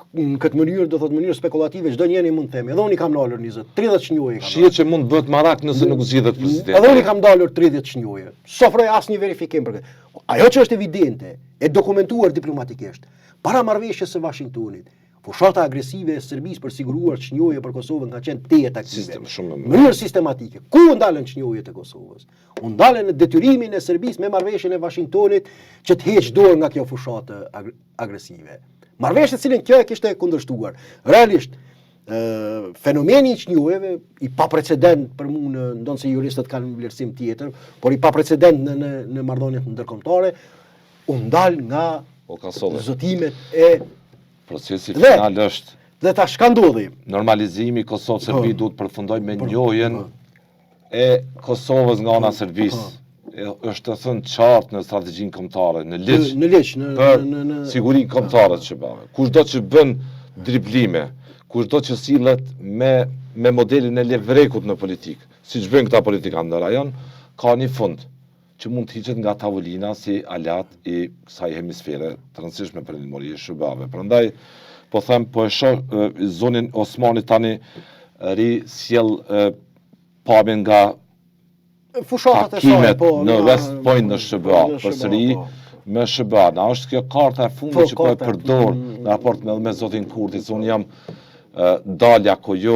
Në këtë mënyrë, do thotë mënyrë spekulative, çdo njeri mund të themi. Edhe unë kam ndalur 30 çnjohje. Shihet që mund bëhet marak nëse nuk zgjidhet presidenti. Edhe unë kam ndalur 30 çnjohje. S'ofroj asnjë verifikim për këtë. Ajo që është evidente, e dokumentuar diplomatikisht, para marrëveshjes së Washingtonit, Fushata agresive e Serbisë për siguruar çnjohje për Kosovën ka qenë tejet aktive. Shumë Në mënyrë sistematike. Ku u ndalën çnjohjet e Kosovës? U ndalën në detyrimin e Serbisë me marrëveshjen e Washingtonit që të heqë dorë nga kjo fushatë agresive. Marrëveshje të cilën kjo e kishte kundërshtuar. Realisht, fenomeni i çnjohjeve i paprecedent për mua ndonë se juristët kanë vlerësim tjetër, por i paprecedent në marrëdhëniet ndërkombëtare, u ndal nga zotimet e procesi final është dhe tash ka ndodhi. Normalizimi i Kosovë-Serbi duhet përfundoj me njohjen e Kosovës nga ana Serbisë. Është të thënë qartë në strategjinë kombëtare, në ligj, për sigurinë kombëtare të SBA-ve. Kushdo që bën driblime, kushdo që sillet me modelin e levrekut në politikë, siç bëjnë këta politikanë në rajon, ka një fund që mund të hiqet nga tavolina si alat i kësaj hemisfere të rëndësishme për perëndimore e SBA-ve. Prandaj po them, po e shoh zonin Osmani tani ri sjell pamjen nga fushatat e saj, në West Point në SBA, përsëri me SBA. Na është kjo karta e fundit që po e përdor në raport me zotin Kurti, se unë jam dalja ko jo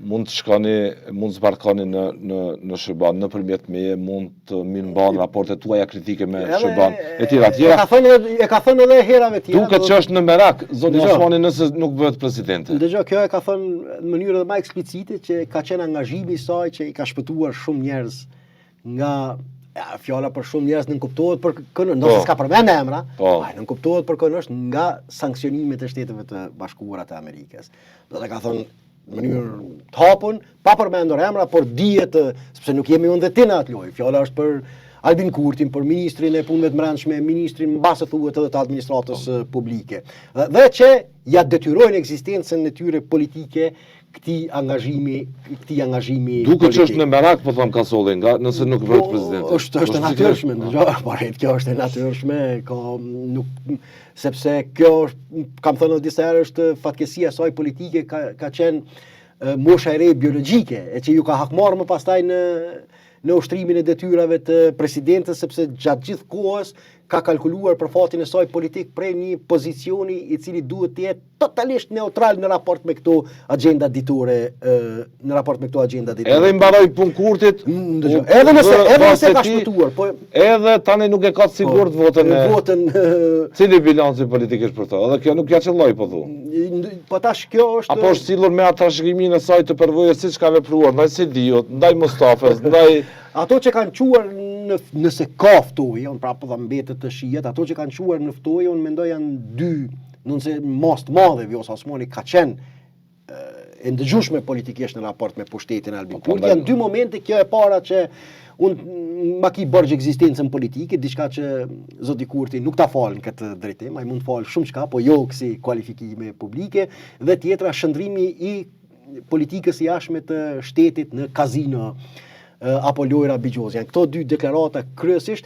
mund të shkoni, mund të zbarkoni në SBA, nëpërmjet meje mund të mirëmban raportet tuaja kritike me SBA e tjera. E ka thënë edhe herave tjera. Duket që është në merak zoti Osmani nëse nuk bëhet presidente. Dëgjoj, kjo e ka thënë në mënyrë edhe më eksplicite që ka qenë angazhimi i saj që i ka shpëtuar shumë njerëz nga fjala për shumë njerëz nën kuptohet për kënë, nëse s'ka përmend emra, nën kuptohet për kënë është nga sanksionimet e Shteteve të Bashkuara të Amerikës. Do të ka thënë në mënyrë të hapun, pa përmendur emra, por dihet, sepse nuk jemi unë dhe ti në atë lojë. Fjala është për Albin Kurtin, për ministrin e punëve të brendshme, ministrin mbase thuhet edhe të administratës publike. Dhe që ja detyrojnë ekzistencën e tyre politike këtij angazhimi duke që është në merak, po them Kasolli, nga nëse nuk bëhet president. Është natyrshme, kjo është e natyrshme, sepse kjo është, kam thënë disa herë, është fatkesia e saj politike ka qenë mosha e re biologjike, e që ju ka hakmarrë më pastaj në ushtrimin e detyrave të presidentës, sepse gjatë gjithë kohës ka kalkuluar për fatin e saj politik prej një pozicioni i cili duhet të jetë totalisht neutral në raport me këto agenda ditore, Edhe i mbaroi punë Kurtit, edhe nëse ka shpëtuar, po edhe tani nuk e ka të sigurt votën. Cili bilanci politik është për to? Edhe kjo nuk ja qelloi, po thu. Po tash kjo është apo është sillur me atë trashëgiminë e saj të përvojës siç ka vepruar ndaj Sidiut, ndaj Mustafës, ndaj ato që kanë quar nëse ka ftoje, unë prapë dhe mbetet të shijet, ato që kanë quar në ftoje, unë mendoj janë dy, nëse mas të madhe, Vjosa Osmani ka qenë e ndëgjueshme politikisht në raport me pushtetin e Albin Kurti. Janë dy momente, kjo e para që unë ma ki bërgjë ekzistencën politike, diçka që zoti Kurti nuk ta falën këtë drejtim, ai mund të falë shumë çka, po jo kësi kualifikime publike, dhe tjetra shëndrimi i politikës jashtme të shtetit në kazino apo lojra bigjozja. Këto dy deklarata kryesisht,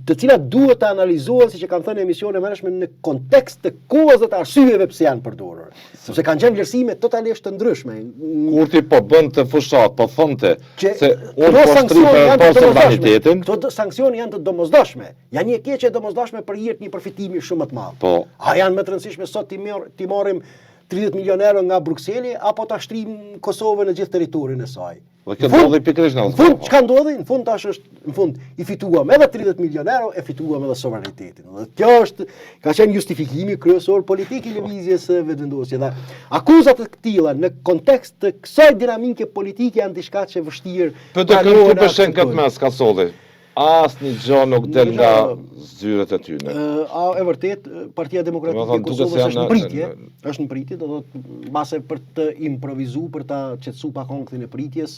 të cilat duhet të analizohen, siç e kanë thënë emisione mëhershme, në kontekst të kohës dhe të arsyeve pse janë përdorur. Sepse kanë qenë vlerësime totalisht të ndryshme. Kurti po bënte fushat, po thonte se unë po shtripë për suverenitetin. Këto sanksione janë të domosdoshme. Janë një keqje e domosdoshme për hir të një përfitimi shumë më të madh. Po. A janë më të rëndësishme sot ti marrim 30 milion euro nga Brukseli apo ta shtrim Kosovën në gjithë territorin e saj? Dhe kjo ndodhi pikërisht në fund, çka ndodhi? Në fund tash është, në fund i fituam edhe 30 milion euro, e fituam edhe sovranitetin. Dhe kjo është ka qenë justifikimi kryesor politik i lëvizjes vetëvendosje. Dhe akuzat të këtilla në kontekst të kësaj dinamike politike janë diçka që vështirë. Po të kërkoj bëshën këtë mes Kasolli. Asnjë gjë nuk del nga zyret e tyre. E vërtet, Partia Demokratike e Kosovës është në pritje, do thotë mbase për të improvizuar, për ta qetësuar pa konkthin e pritjes,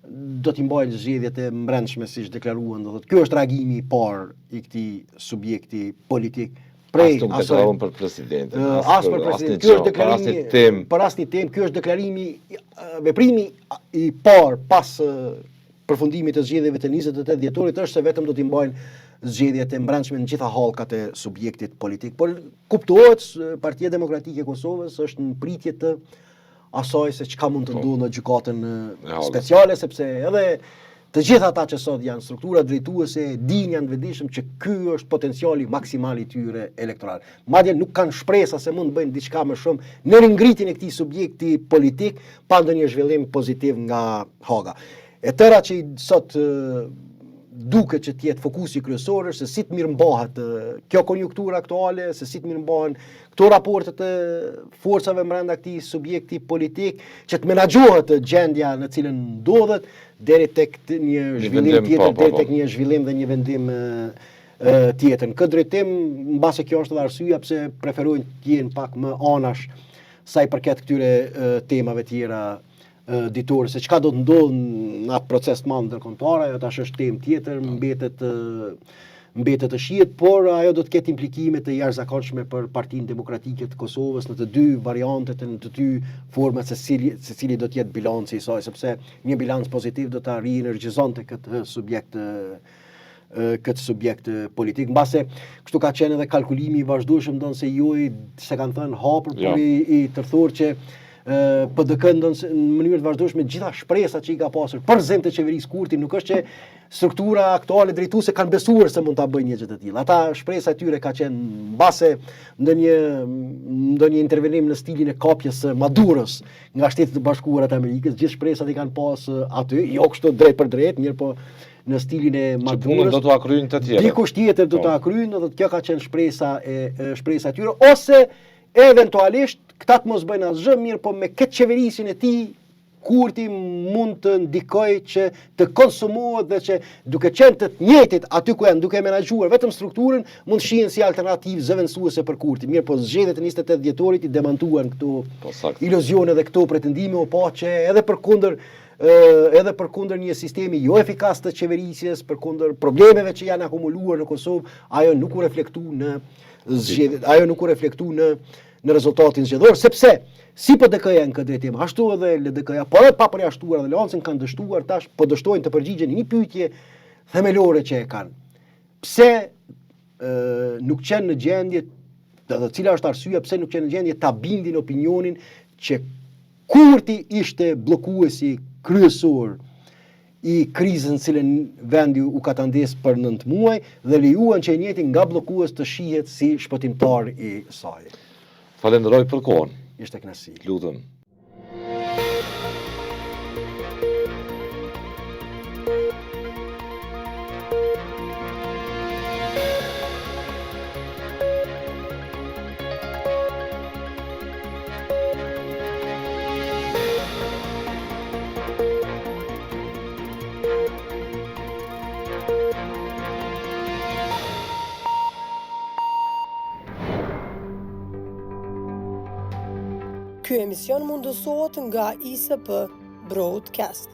do t'i mbajnë zgjedhjet e brendshme siç deklaruan, do thotë ky është reagimi i parë i këtij subjekti politik prej asaj për presidentin. As për presidentin. Ky është deklarimi për asnjë temë, ky është deklarimi veprimi i parë pas përfundimit të zgjedhjeve të 28 dhjetorit është se vetëm do t'i mbajnë zgjedhjet e brendshme në gjitha hallkat e subjektit politik. Por kuptohet Partia Demokratike e Kosovës është në pritje të asaj se çka mund të ndodhë në gjykatën speciale, sepse edhe Të gjitha ata që sot janë struktura drejtuese dinë janë vetëdijshëm që ky është potenciali maksimal i tyre elektoral. Madje nuk kanë shpresa se mund të bëjnë diçka më shumë në ringritjen e këtij subjekti politik pa ndonjë zhvillim pozitiv nga Haga. E tëra që sot duket që të jetë fokusi kryesor është se si të mirëmbahet kjo konjunkturë aktuale, se si të mirëmbahen këto raporte të forcave brenda këtij subjekti politik, që të menaxhohet gjendja në cilën ndodhet deri tek një zhvillim tjetër, deri tek një zhvillim dhe një vendim tjetër. Në këtë drejtim, mbase kjo është edhe arsyeja pse preferojnë të jenë pak më anash sa i përket këtyre temave tjera ditore, se çka do të ndodhë në atë proces të madh ndërkombëtar, ajo tash është temë tjetër, mbetet të shihet, por ajo do të ketë implikime të jashtëzakonshme për Partinë Demokratike të Kosovës në të dy variantet, në të dy format, secili do të jetë bilanci i saj, sepse një bilanc pozitiv do ta rienergjizonte këtë subjekt politik. Mbase kështu ka qenë edhe kalkulimi i vazhdueshëm, ndonë se juaj se kanë thënë hapur, por i tërthur që PDK në mënyrë të vazhdueshme gjitha shpresat që i ka pasur për zem të qeverisë Kurti, nuk është që struktura aktuale drejtuese kanë besuar se mund ta bëjnë një gjë të tillë. Ata shpresa e tyre ka qenë mbase ndonjë intervenim në stilin e kapjes së Maduros nga Shtetet e Bashkuara të Amerikës, gjithë shpresat i kanë pas aty, jo kështu drejt për drejt, mirë po në stilin e Maduros. Që punën do t'u kryejnë të tjerë. Dikush tjetër do t'u kryejnë, do të kjo ka qenë shpresa e tyre, ose eventualisht këta të mos bëjnë asgjë, mirë po me këtë qeverisjen e tij Kurti mund të ndikojë që të konsumohet dhe që duke qenë të njëjtit aty ku janë, duke menaxhuar vetëm strukturën, mund shihen si alternativë zëvendësuese për Kurti. Mirë po zgjedhjet e 28 dhjetorit i demantuan këto iluzione dhe këto pretendime, o pa që edhe përkundër një sistemi jo efikas të qeverisjes, përkundër problemeve që janë akumuluar në Kosovë, ajo nuk u reflektu në zgjedhjet, ajo nuk u reflektu në rezultatin zgjedhor, sepse si PDK-ja në këtë drejtim, ashtu edhe LDK-ja, por edhe pa përjashtuar dhe Leancën kanë dështuar tash, po dështojnë të përgjigjen një pyetje themelore që e kanë. Pse nuk qenë në gjendje, dhe cila është arsyeja pse nuk qenë në gjendje ta bindin opinionin që Kurti ishte bllokuesi kryesor i krizën cilën vendi u ka tandes për 9 muaj dhe lejuan që i njëjti nga bllokues të shihet si shpëtimtar i saj. Falenderoj për kohën. Ishte kënaqësi. Lutem. Ky emision mundësohet nga ISP Broadcast.